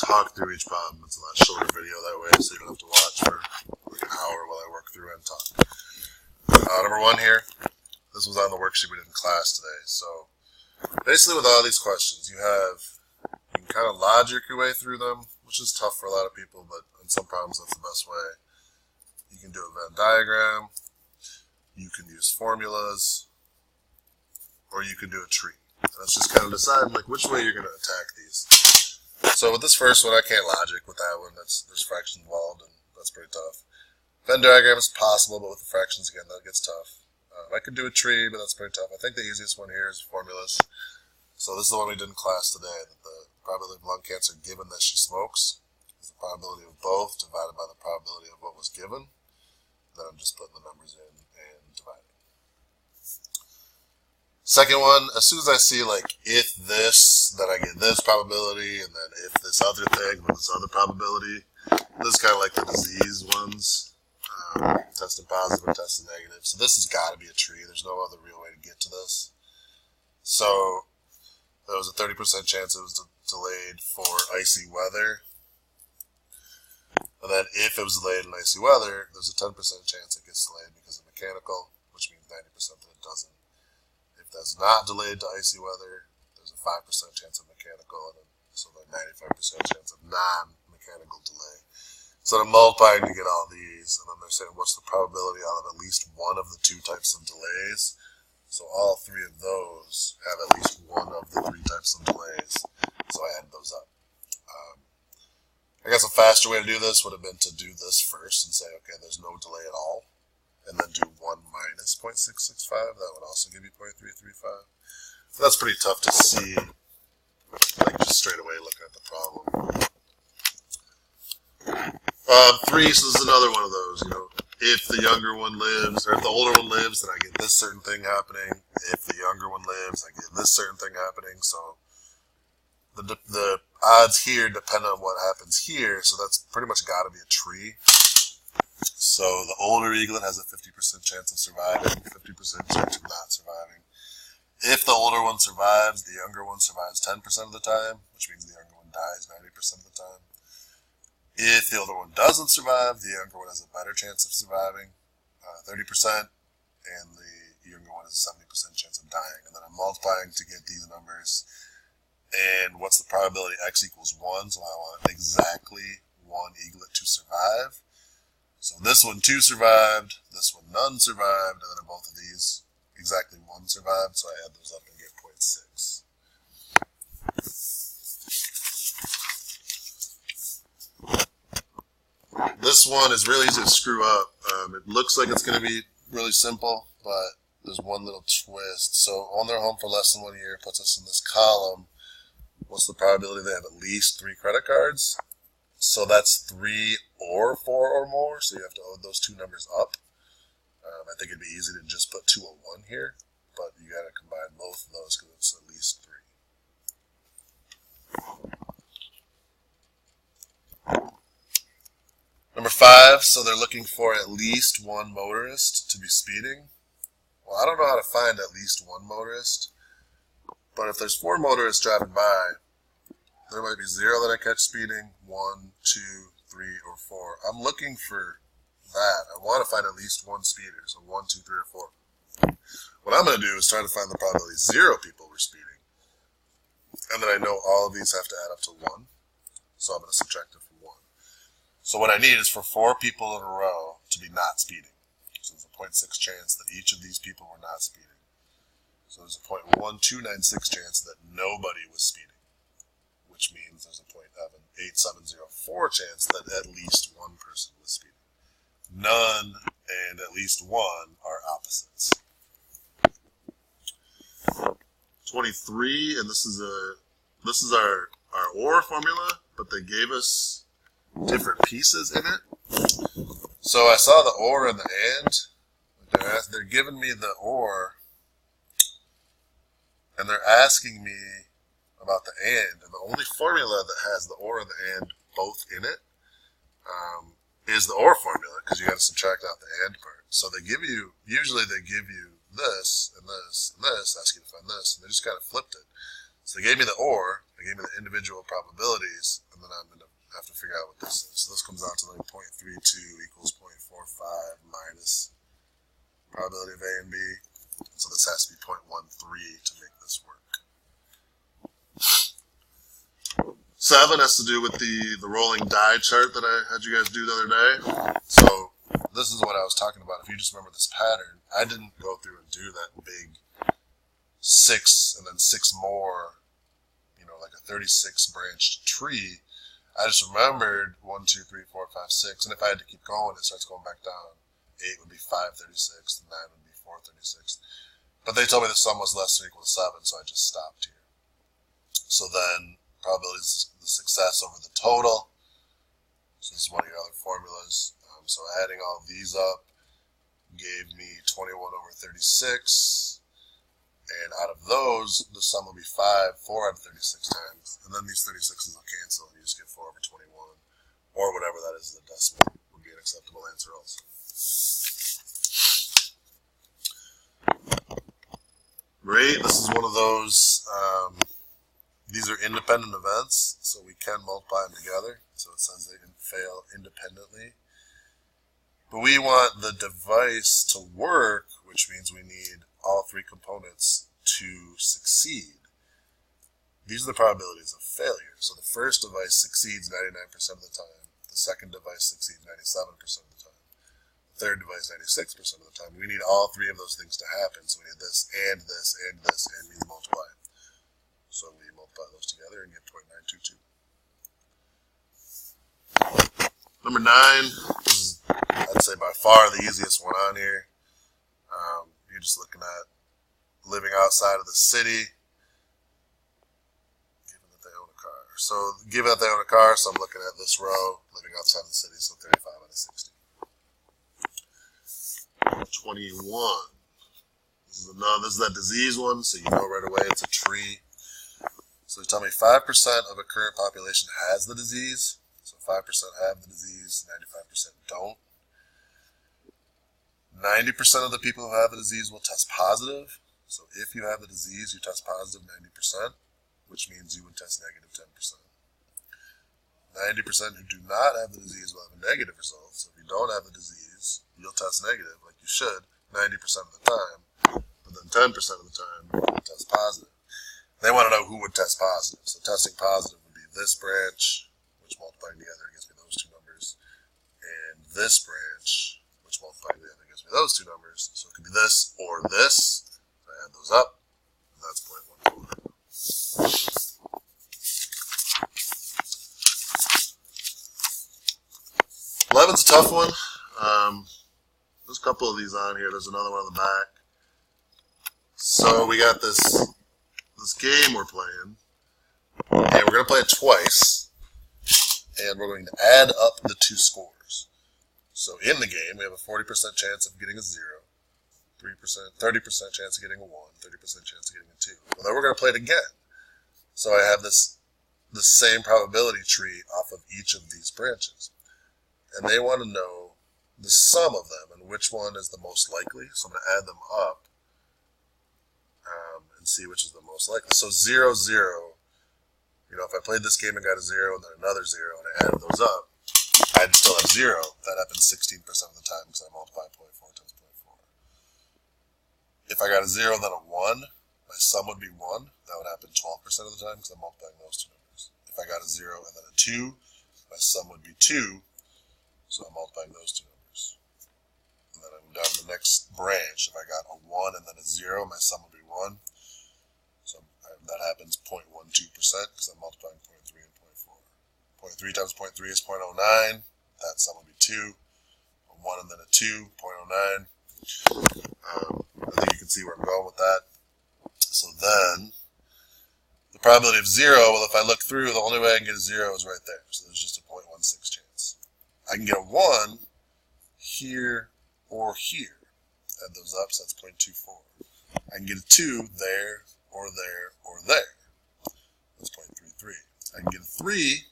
talk through each problem. It's a lot shorter video that way, so you don't have to watch for like an hour while I work through and talk. Number 1 here, this was on the worksheet we did in class today. So basically with all these questions, you can kind of logic your way through them, which is tough for a lot of people, but in some problems that's the best way. You can do a Venn diagram, you can use formulas, or you can do a tree. And that's just kind of deciding like which way you're going to attack these. So with this first one, I can't logic with that one. There's fractions involved, and that's pretty tough. Venn diagram is possible, but with the fractions, again, that gets tough. I could do a tree, but that's pretty tough. I think the easiest one here is formulas. So this is the one we did in class today, that the probability of lung cancer given that she smokes is the probability of both divided by the probability of what was given. Then I'm just putting the numbers in and dividing. Second one, as soon as I see like if this, then I get this probability, and then if this other thing, then this other probability. This is kind of like the disease ones, testing positive and testing negative. So this has got to be a tree. There's no other real way to get to this. So there was a 30% chance it was delayed for icy weather. And then if it was delayed in icy weather, there's a 10% chance it gets delayed because of mechanical, which means 90% that it doesn't. If that's not delayed to icy weather, there's a 5% chance of mechanical, and so the 95% chance of non-mechanical delay. So they're multiplying to get all these, and then they're saying what's the probability out of at least one of the 2 types of delays. So all 3 of those have at least one of the 3 types of delays. So I add those up. I guess a faster way to do this would have been to do this first and say, okay, there's no delay at all, and then do 1 minus 0.665. That would also give you 0.335. So that's pretty tough to see, like just straight away looking at the problem. 3, so this is another one of those, if the younger one lives, or if the older one lives, then I get this certain thing happening. If the younger one lives, I get this certain thing happening. So the odds here depend on what happens here, so that's pretty much got to be a tree. So the older eaglet has a 50% chance of surviving, 50% chance of not surviving. If the older one survives, the younger one survives 10% of the time, which means the younger one dies 90% of the time. If the older one doesn't survive, the younger one has a better chance of surviving, 30%, and the younger one has a 70% chance of dying. And then I'm multiplying to get these numbers. And what's the probability x equals 1? So I want exactly 1 eaglet to survive. So this one 2 survived, this one none survived, and then in both of these, exactly 1 survived. So I add those up and get 0.6. This one is really easy to screw up. It looks like it's going to be really simple, but there's one little twist. So own their home for less than 1 year puts us in this column. What's the probability they have at least 3 credit cards? So that's 3 or 4 or more, so you have to add those 2 numbers up. I think it'd be easy to just put 2 or 1 here, but you got to combine both of those because it's at least 3. Number 5, so they're looking for at least 1 motorist to be speeding. Well, I don't know how to find at least 1 motorist, but if there's 4 motorists driving by, there might be 0 that I catch speeding, 1, 2, 3, or 4. I'm looking for that. I want to find at least 1 speeder, so 1, 2, 3, or 4. What I'm going to do is try to find the probability 0 people were speeding, and then I know all of these have to add up to 1, so I'm going to subtract it from 1. So what I need is for 4 people in a row to be not speeding. So there's a 0.6 chance that each of these people were not speeding. So there's a 0.1296 chance that nobody was speeding, which means there's a 0.8704 chance that at least 1 person was speeding. None and at least 1 are opposites. 23, and this is our OR formula, but they gave us different pieces in it. So I saw the OR and the AND. They're giving me the OR, and they're asking me about the AND. And the only formula that has the OR and the AND both in it is the OR formula, because you got to subtract out the AND part. So usually they give you this and this and this, ask you to find this, and they just kind of flipped it. So they gave me the OR, They gave me the individual probabilities, and then I'm going to have to figure out what this is. So this comes out to like 0.32 equals 0.45 minus probability of A and B. So this has to be 0.13 to make this work. 7 has to do with the rolling die chart that I had you guys do the other day. So this is what I was talking about. If you just remember this pattern, I didn't go through and do that big 6 and then 6 more, like a 36 branched tree. I just remembered 1, 2, 3, 4, 5, 6, and if I had to keep going, it starts going back down. 8 would be 5/36, 9 would be 4/36. But they told me the sum was less than or equal to 7, so I just stopped here. So then, probability is the success over the total. So this is one of your other formulas. So adding all of these up gave me 21/36. And out of those, the sum will be 4 out of 36 times. And then these 36s will cancel, and you just get 4/21. Or whatever that is, the decimal would be an acceptable answer also. Great, this is one of those, these are independent events, so we can multiply them together. So it says they can fail independently. But we want the device to work, which means we need all 3 components to succeed. These are the probabilities of failure. So the first device succeeds 99% of the time. The second device succeeds 97% of the time. The third device 96% of the time. We need all 3 of those things to happen. So we need this, and this, and this, and we multiply. So we multiply those together and get 0.922. Number 9, this is, I'd say by far the easiest one on here. You're just looking at living outside of the city, given that they own a car. So given that they own a car, so I'm looking at this row, living outside of the city, so 35 out of 60. 21. This is that disease one, so you know right away it's a tree. So they tell me 5% of a current population has the disease. So 5% have the disease, 95% don't. 90% of the people who have the disease will test positive. So if you have the disease, you test positive 90%, which means you would test negative 10%. 90% who do not have the disease will have a negative result. So if you don't have the disease, you'll test negative, like you should, 90% of the time. But then 10% of the time, you'll test positive. They want to know who would test positive. So testing positive would be this branch, which multiplying together gives me those 2 numbers, and this branch, which multiplying together gives me those 2 numbers. So it could be this or this. So I add those up, and that's 0.14. 11's a tough one. There's a couple of these on here. There's another one on the back. So we got this game we're playing, and we're going to play it twice, and we're going to add up the 2 scores. So in the game, we have a 40% chance of getting a 0, 30% chance of getting a 1, 30% chance of getting a 2. Well, then we're going to play it again. So I have the same probability tree off of each of these branches. And they want to know the sum of them and which one is the most likely. So I'm going to add them up and see which is the most likely. So 0, 0, if I played this game and got a 0 and then another 0 and I added those up, I'd still have 0. That happens 16% of the time because I multiply 0.4 times 0.4. If I got a 0 and then a 1, my sum would be 1. That would happen 12% of the time because I'm multiplying those 2 numbers. If I got a 0 and then a 2, my sum would be 2. So I'm multiplying those 2 numbers. And then I go down to the next branch. If I got a 1 and then a 0, my sum would be 1. So that happens 0.12% because I'm multiplying 0.3 and 0.4. 0.3 times 0.3 is 0.09. That sum would be 2. A 1 and then a 2, 0.09. I think you can see where I'm going with that. So then, the probability of 0, well, if I look through, the only way I can get a 0 is right there. So there's just a 0.16 chance. I can get a 1 here or here. Add those up, so that's 0.24. I can get a 2 there or there or there. That's 0.33. I can get a 3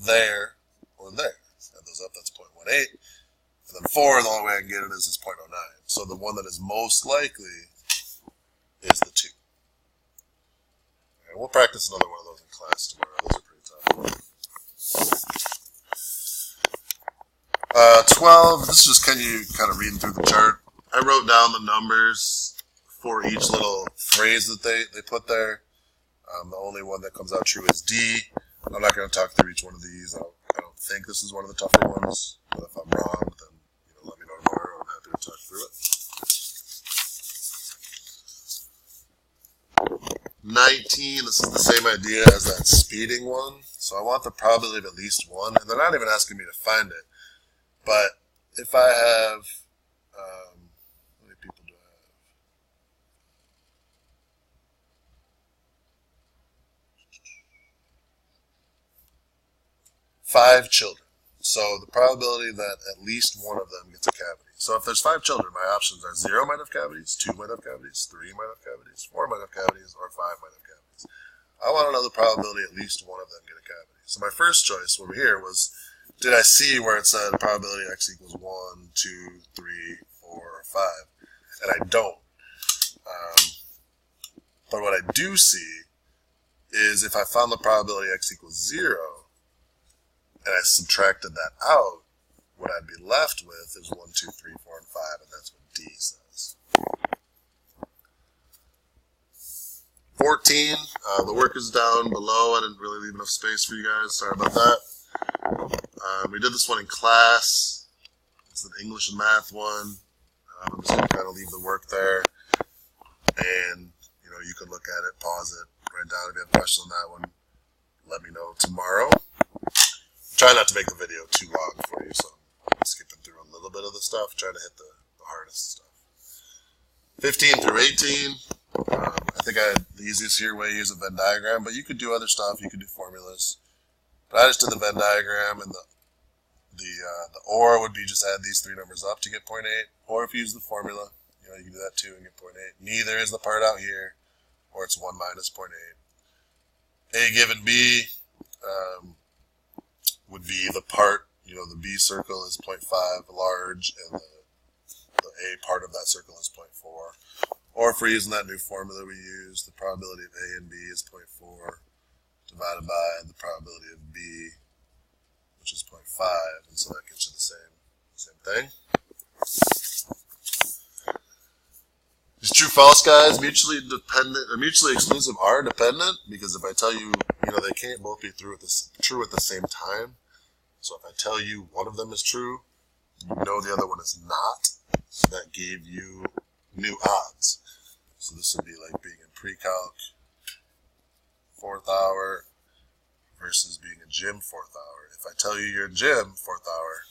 there or there. Add those up, that's 0.18. And then 4, the only way I can get it is 0.09. So the one that is most likely is the 2. And we'll practice another one of those in class tomorrow. Those are pretty tough. 12, this is just kind of reading through the chart. I wrote down the numbers for each little phrase that they put there. The only one that comes out true is D. I'm not going to talk through each one of these. I don't think this is one of the tougher ones, but if I'm wrong, then let me know tomorrow. I'm happy to talk through it. 19, this is the same idea as that speeding one. So I want the probability of at least one, and they're not even asking me to find it. But if I have, how many people do I have? 5 children. So the probability that at least one of them gets a cavity. So if there's 5 children, my options are 0 might have cavities, 2 might have cavities, 3 might have cavities, 4 might have cavities, or 5 might have cavities. I want to know the probability at least one of them get a cavity. So my first choice over here was, did I see where it said probability x equals 1, 2, 3, 4, or 5? And I don't. But what I do see is if I found the probability x equals 0, and I subtracted that out, what I'd be left with is 1, 2, 3, 4, and 5, and that's what D says. 14, the work is down below. I didn't really leave enough space for you guys. Sorry about that. We did this one in class. It's an English and math one. I'm just going to kind of leave the work there. And, you can look at it, pause it, write down if you have questions on that one. Let me know tomorrow. Try not to make the video too long for you, so I'm skipping through a little bit of the stuff, trying to hit the hardest stuff. 15 through 18, I think the easiest here way to use a Venn diagram, but you could do other stuff, you could do formulas. But I just did the Venn diagram, and the OR would be just add these 3 numbers up to get 0.8, or if you use the formula, you can do that too and get 0.8. Neither is the part out here, or it's 1 minus 0.8. A given B, would be the part, the B circle is 0.5 large, and the A part of that circle is 0.4. Or if we're using that new formula we use, the probability of A and B is 0.4 divided by the probability of B, which is 0.5, and so that gets you the same thing. These true-false guys, mutually dependent or mutually exclusive, are dependent, because if I tell you, they can't both be true at the same time. So if I tell you one of them is true, you know the other one is not. So that gave you new odds. So this would be like being in pre-calc 4th hour versus being in gym 4th hour. If I tell you you're in gym 4th hour,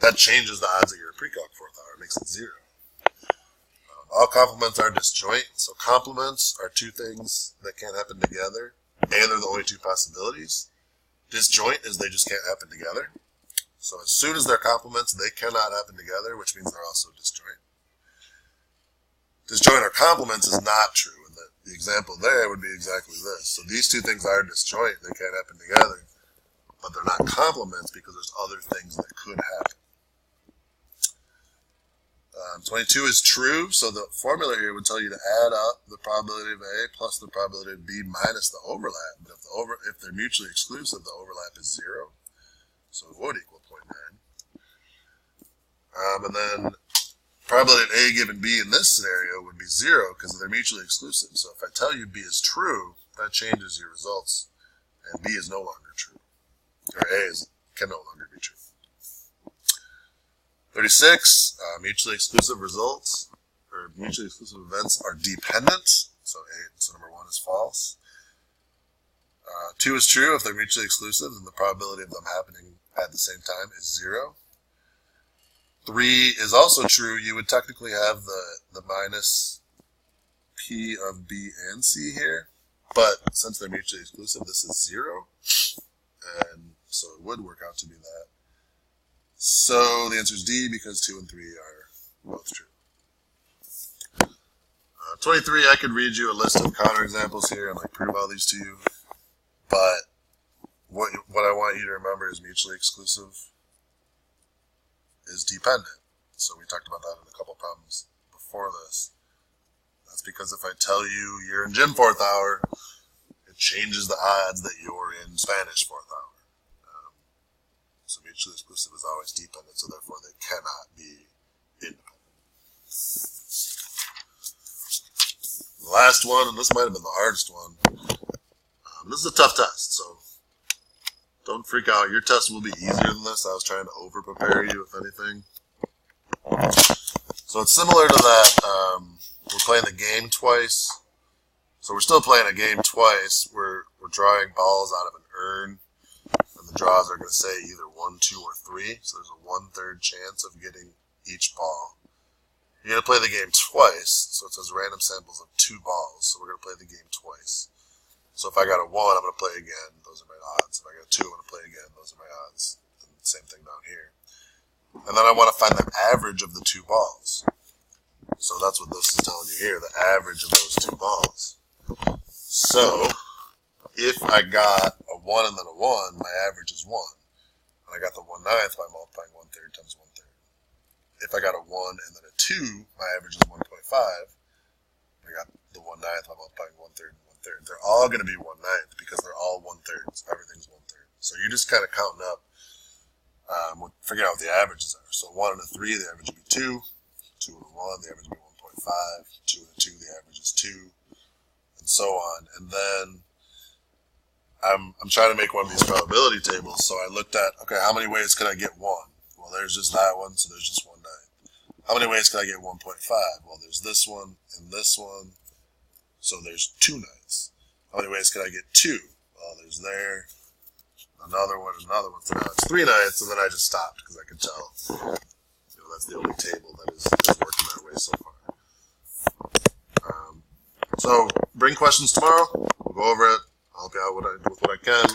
that changes the odds that you're in pre-calc 4th hour. It makes it 0. All complements are disjoint. So complements are 2 things that can't happen together, and they're the only 2 possibilities. Disjoint is they just can't happen together. So as soon as they're complements, they cannot happen together, which means they're also disjoint. Disjoint or complements is not true, and the example there would be exactly this. So these 2 things are disjoint, they can't happen together, but they're not complements because there's other things that could happen. 22 is true, so the formula here would tell you to add up the probability of A plus the probability of B minus the overlap. But if they're mutually exclusive, the overlap is 0, so it would equal 0.9. And then probability of A given B in this scenario would be 0 because they're mutually exclusive. So if I tell you B is true, that changes your results, and B is no longer true, or A can no longer be true. 36, mutually exclusive results, or mutually exclusive events are dependent, so number 1 is false. 2 is true. If they're mutually exclusive, then the probability of them happening at the same time is 0. 3 is also true. You would technically have the minus P of B and C here, but since they're mutually exclusive, this is 0, and so it would work out to be that. So the answer is D, because 2 and 3 are both true. 23, I could read you a list of counterexamples here and prove all these to you, but what I want you to remember is mutually exclusive is dependent. So we talked about that in a couple problems before this. That's because if I tell you you're in gym 4th hour, it changes the odds that you're in Spanish 4th hour. So mutually exclusive is always dependent, so therefore they cannot be independent. The last one, and this might have been the hardest one, this is a tough test, so don't freak out. Your test will be easier than this. I was trying to over-prepare you, if anything. So it's similar to that, we're playing the game twice. So we're still playing a game twice. We're drawing balls out of an urn, and the draws are going to say either 1, 2, or 3. So there's a 1/3 chance of getting each ball. You're going to play the game twice, so it says random samples of 2 balls. So we're going to play the game twice. So if I got a 1, I'm going to play again. Those are my odds. If I got a 2, I'm going to play again. Those are my odds. And same thing down here. And then I want to find the average of the 2 balls. So that's what this is telling you here, the average of those 2 balls. So if I got a 1 and then a 1, my average is 1. And I got the 1/9 by multiplying 1/3 times 1/3. If I got a 1 and then a 2, my average is 1.5. I got the 1/9 by multiplying 1/3 and 1/3. They're all going to be 1/9 because they're all 1/3. Everything's 1/3. So you're just kind of counting up, figuring out what the averages are. So 1 and a 3, the average would be 2. 2 and a 1, the average would be 1.5. 2 and a 2, the average is 2. And so on. And then I'm trying to make one of these probability tables. So I looked at, okay, how many ways could I get 1? Well, there's just that one, so there's just 1/9. How many ways could I get 1.5? Well, there's this one and this one, so there's 2 9s. How many ways could I get 2? Well, there's there, another one, so now it's 3 9s, so then I just stopped because I could tell, that's the only table that is working that way so far. So bring questions tomorrow. We'll go over it. I'll help you out with what I can,